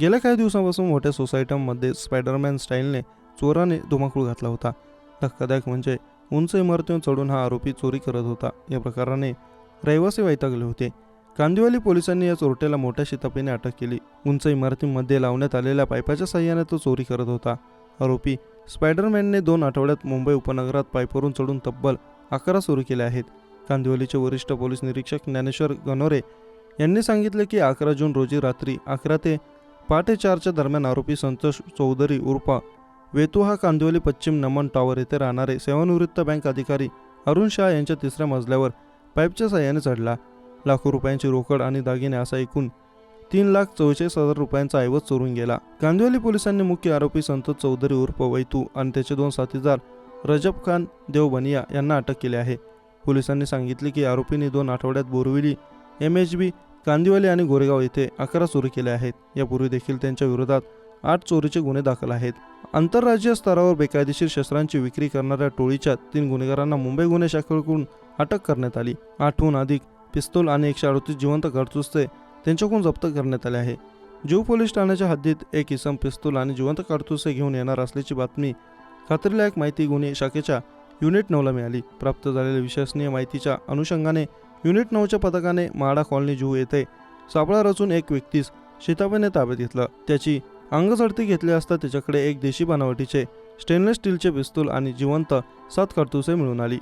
गेल्या काही दिवसांपासून मोठ्या सोसायट्यांमध्ये स्पायडरमॅन स्टाईलने चोराने धुमाकूळ घातला होता. धक्कादायक म्हणजे उंच इमारतीवर चढून हा आरोपी चोरी करत होता. या प्रकाराने रहिवासी वैतागले होते. कांदिवली पोलिसांनी या चोरट्याला मोठ्या शिताफीने अटक केली. उंच इमारतींमध्ये लावण्यात आलेल्या पाईपाच्या साहाय्याने तो चोरी करत होता. आरोपी स्पायडरमॅनने 2 आठवड्यात मुंबई उपनगरात पाईपवरून चढून तब्बल 11 चोरी केल्या आहेत. कांदिवलीचे वरिष्ठ पोलीस निरीक्षक ज्ञानेश्वर गणोरे यांनी सांगितले की 11 जून रोजी रात्री 11 ते पहाटे 4च्या दरम्यान आरोपी संतोष चौधरी उर्फ वेतू हा कांदिवली पश्चिम नमन टॉवर येथे राहणारे सेवानिवृत्त बँक अधिकारी अरुण शाह यांच्या 3ऱ्या मजल्यावर पाईपच्या साहाय्याने चढला. लाखो रुपयांची रोकड आणि दागिने असा एकूण 3,44,000 रुपयांचा ऐवज चोरून गेला. कांदिवली पोलिसांनी मुख्य आरोपी संतोष चौधरी उर्फ वैतू आणि त्याचे 2 साथीदार रजब खान देवबनिया यांना अटक केली आहे. पोलिसांनी सांगितले की आरोपींनी 2 आठवड्यात बोरिवली, MHB, कांदिवली आणि गोरेगाव येथे 11 चोरी केल्या आहेत. यापूर्वी देखील त्यांच्या विरोधात 8 चोरीचे गुन्हे दाखल आहेत. आंतरराज्यीय स्तरावर बेकायदेशीर शस्त्रांची विक्री करणाऱ्या टोळीच्या 3 गुन्हेगारांना मुंबई गुन्हे शाखेकडून अटक करण्यात आली. 8हून अधिक पिस्तूल आणि 138 जिवंत कारतुसे त्यांच्याकडून जप्त करण्यात आले आहे. जुहू पोलीस ठाण्याच्या हद्दीत एक इसम पिस्तूल आणि जिवंत कारतुसे घेऊन येणार असल्याची बातमी खात्रीलायक माहिती गुन्हे शाखेच्या युनिट 9ला मिळाली. प्राप्त झालेल्या विश्वसनीय माहितीच्या अनुषंगाने युनिट 9च्या पथकाने म्हाडा कॉलनी जुहू येथे सापळा रचून एक व्यक्तीस शिताफीने ताब्यात घेतलं. त्याची अंगझडती घेतली असता त्याच्याकडे एक देशी बनावटीचे स्टेनलेस स्टीलचे पिस्तूल आणि जिवंत 7 कारतुसे मिळून आली.